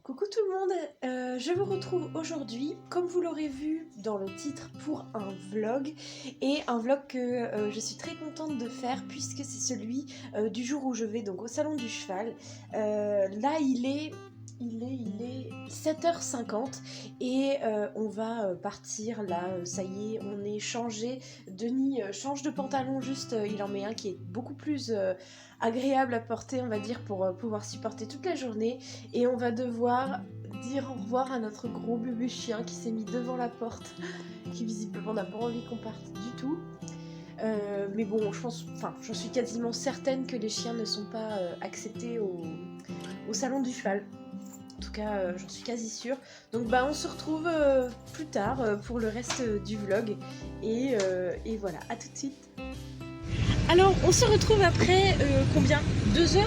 Coucou tout le monde, je vous retrouve aujourd'hui, comme vous l'aurez vu dans le titre, pour un vlog. Et un vlog que je suis très contente de faire puisque c'est celui du jour où je vais donc au salon du cheval. Là il est 7h50 et on va partir là, ça y est, on est changé. Denis change de pantalon juste, il en met un qui est beaucoup plus agréable à porter, on va dire, pour pouvoir supporter toute la journée. Et on va devoir dire au revoir à notre gros bébé chien qui s'est mis devant la porte, qui visiblement n'a pas envie qu'on parte du tout. Mais bon, j'en suis quasiment certaine que les chiens ne sont pas acceptés au salon du cheval. En tout cas, j'en suis quasi sûre. Donc on se retrouve plus tard pour le reste du vlog. Et voilà, à tout de suite. Alors, on se retrouve après combien 2 heures.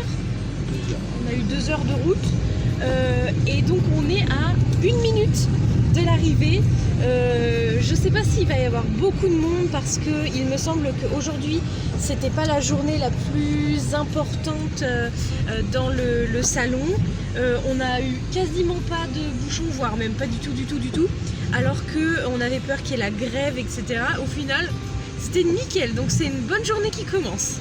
On a eu 2 heures de route. Et donc on est à 1 minute de l'arrivée. Je sais pas s'il va y avoir beaucoup de monde parce que il me semble qu'aujourd'hui c'était pas la journée la plus importante dans le salon. On a eu quasiment pas de bouchons, voire même pas du tout, alors qu'on avait peur qu'il y ait la grève, etc. Au final c'était nickel, donc c'est une bonne journée qui commence.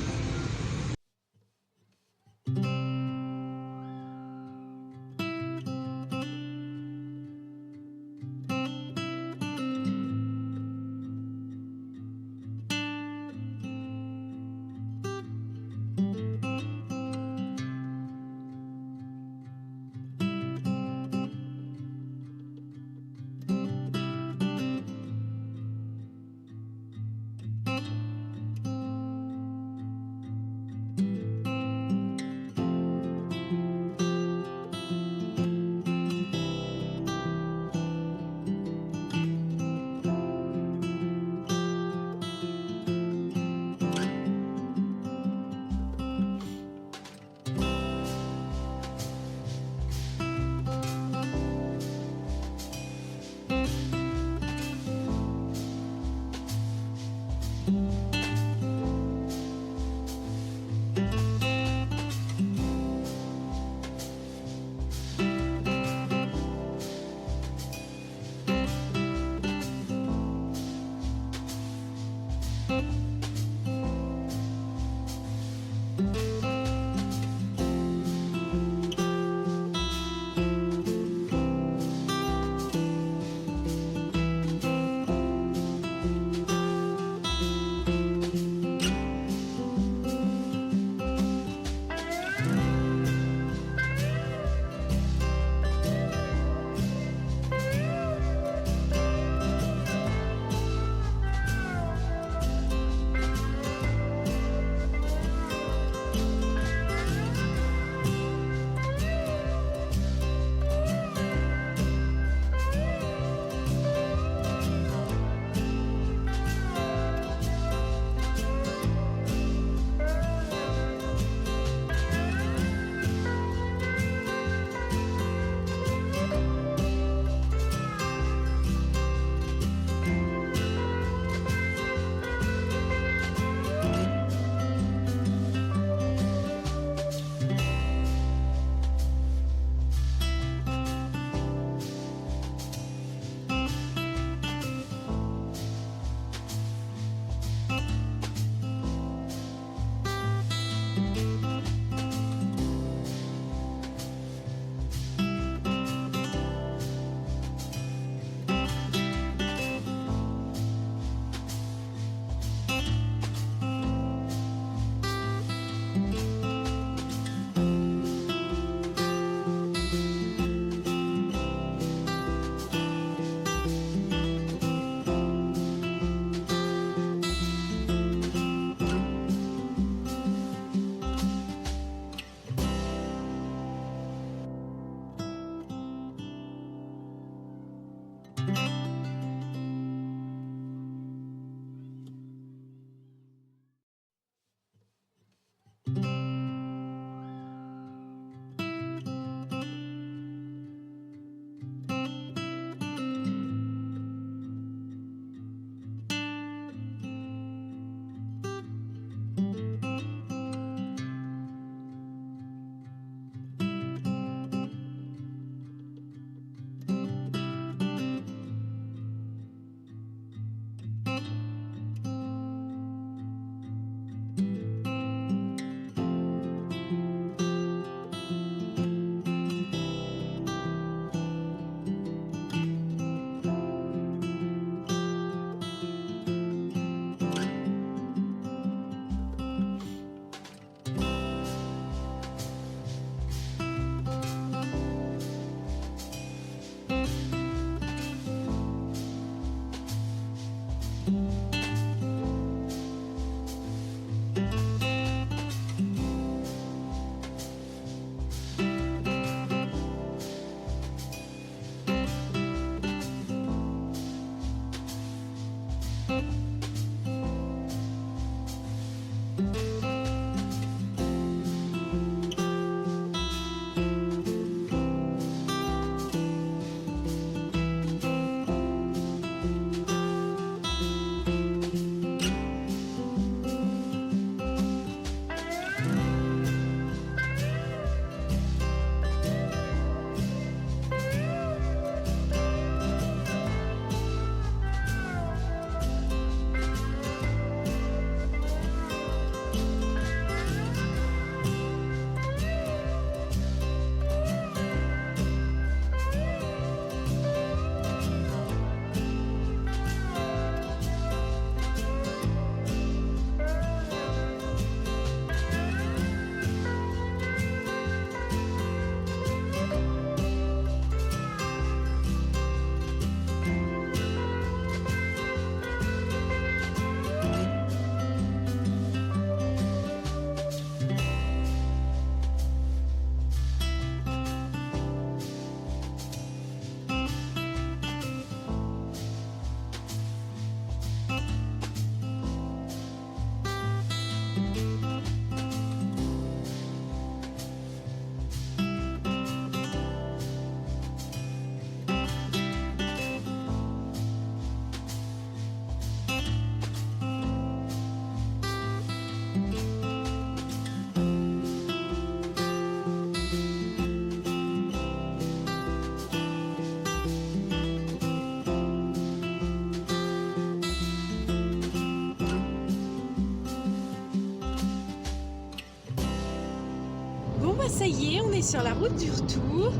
ça y est, on est sur la route du retour.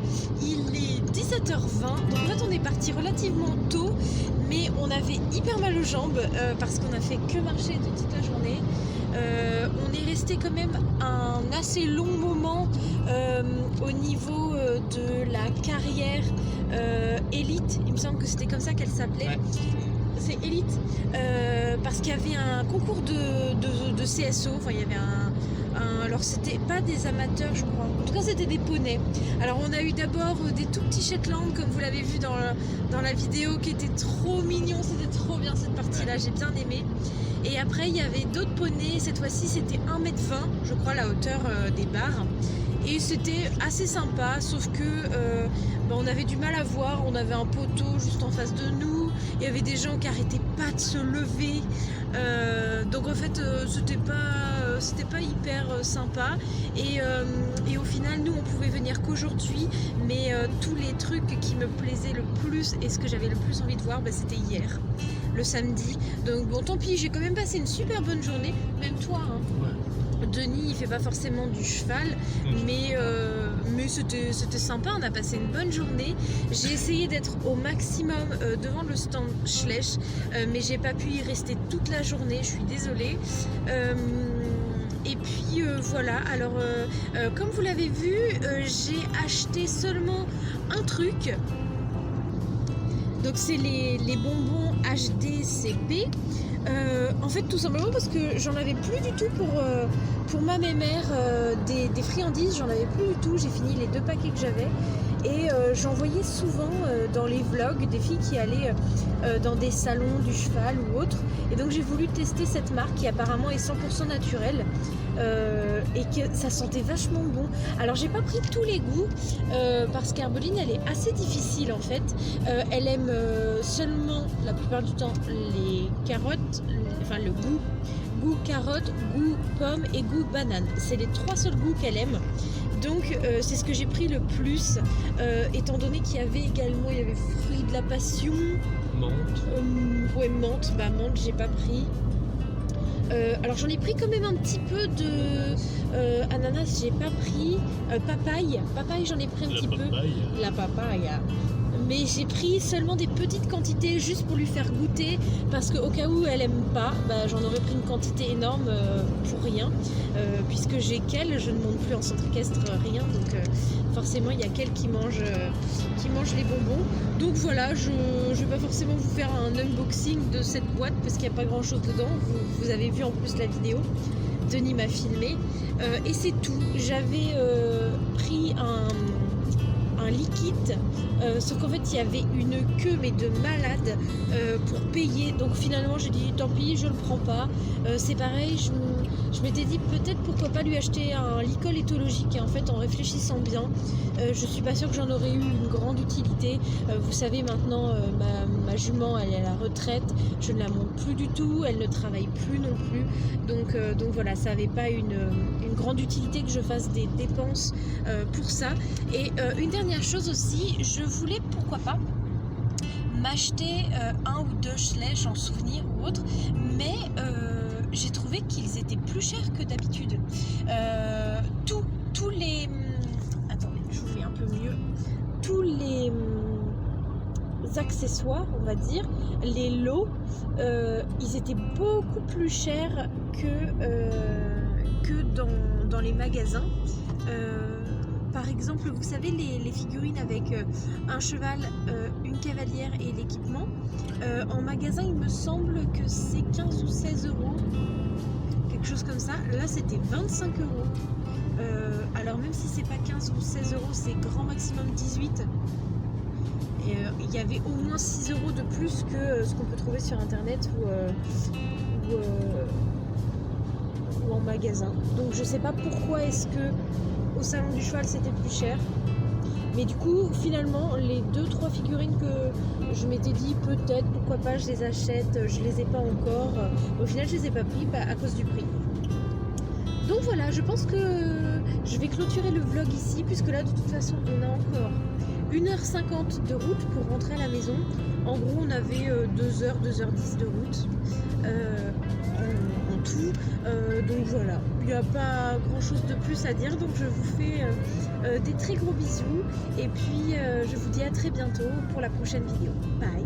Il est 17h20, donc en fait on est parti relativement tôt, mais on avait hyper mal aux jambes parce qu'on a fait que marcher de toute la journée. On est resté quand même un assez long moment au niveau de la carrière élite. Il me semble que c'était comme ça qu'elle s'appelait. Ouais. C'est élite parce qu'il y avait un concours de CSO. Enfin, il y avait alors c'était pas des amateurs, je crois. En tout cas, c'était des poneys. Alors, on a eu d'abord des tout petits Shetland, comme vous l'avez vu dans la vidéo, qui étaient trop mignons. C'était trop bien cette partie-là. J'ai bien aimé. Et après, il y avait d'autres poneys. Cette fois-ci, c'était 1m20, je crois, la hauteur des barres. Et c'était assez sympa, sauf que on avait du mal à voir. On avait un poteau juste en face de nous. Il y avait des gens qui arrêtaient pas de se lever. Donc en fait, c'était pas hyper sympa. Et au final, nous, on pouvait venir qu'aujourd'hui. Mais tous les trucs qui me plaisaient le plus et ce que j'avais le plus envie de voir, c'était hier, le samedi. Donc bon, tant pis, j'ai quand même passé une super bonne journée. Même toi, hein. Ouais. Denis, il fait pas forcément du cheval, mais c'était sympa, on a passé une bonne journée. J'ai essayé d'être au maximum devant le stand Schleich, mais j'ai pas pu y rester toute la journée, je suis désolée. Et puis voilà, alors comme vous l'avez vu, j'ai acheté seulement un truc. Donc c'est les bonbons HDCP. En fait, tout simplement parce que j'en avais plus du tout pour ma mémère des friandises, j'en avais plus du tout. J'ai fini les 2 paquets que j'avais et j'en voyais souvent dans les vlogs des filles qui allaient dans des salons du cheval ou autre. Et donc j'ai voulu tester cette marque qui apparemment est 100% naturelle et que ça sentait vachement bon. Alors j'ai pas pris tous les goûts parce qu'Herbeline elle est assez difficile en fait. Elle aime seulement la plupart du temps les carottes, enfin le goût carotte, goût pomme et goût banane. C'est les 3 seuls goûts qu'elle aime. Donc c'est ce que j'ai pris le plus, étant donné qu'il y avait également, il y avait fruits de la passion. Menthe. Ouais, menthe, menthe j'ai pas pris. Alors j'en ai pris quand même un petit peu de ananas, j'ai pas pris. Papaye j'en ai pris un petit peu. La papaye. Mais j'ai pris seulement des petites quantités juste pour lui faire goûter parce qu'au cas où elle aime pas, j'en aurais pris une quantité énorme pour rien puisque j'ai qu'elle, je ne monte plus en centre équestre, rien, donc forcément il y a qu'elle qui mange les bonbons. Donc voilà, je vais pas forcément vous faire un unboxing de cette boîte parce qu'il n'y a pas grand chose dedans, vous avez vu en plus la vidéo, Denis m'a filmé et c'est tout. J'avais pris un liquide, sauf qu'en fait il y avait une queue mais de malade pour payer, donc finalement j'ai dit tant pis, je le prends pas. C'est pareil, je m'étais dit peut-être pourquoi pas lui acheter un licol éthologique et en fait en réfléchissant bien, je suis pas sûre que j'en aurais eu une grande utilité. Vous savez maintenant ma jument elle est à la retraite, je ne la monte plus du tout, elle ne travaille plus non plus, donc voilà, ça avait pas une grande utilité que je fasse des dépenses pour ça. Et une dernière chose aussi, je voulais pourquoi pas m'acheter 1 ou 2 Schleich en souvenir ou autre, mais j'ai trouvé qu'ils étaient plus chers que d'habitude. Tous les... Attendez, je vous mets un peu mieux. Tous les accessoires, on va dire, les lots, ils étaient beaucoup plus chers que dans les magasins. Par exemple, vous savez, les figurines avec un cheval, une cavalière et l'équipement, en magasin, il me semble que c'est 15 ou 16 euros, quelque chose comme ça. Là, c'était 25 euros. Alors, même si c'est pas 15 ou 16 euros, c'est grand maximum 18. Et il y avait au moins 6 euros de plus que ce qu'on peut trouver sur internet ou en magasin. Donc, je sais pas pourquoi est-ce que au salon du cheval c'était plus cher, mais du coup finalement les 2-3 figurines que je m'étais dit peut-être pourquoi pas je les achète, je les ai pas encore, au final je les ai pas pris à cause du prix. Donc voilà, je pense que je vais clôturer le vlog ici puisque là de toute façon on a encore 1h50 de route pour rentrer à la maison. En gros on avait 2h10 de route en tout. Donc voilà, il n'y a pas grand chose de plus à dire, donc je vous fais des très gros bisous et puis je vous dis à très bientôt pour la prochaine vidéo. Bye.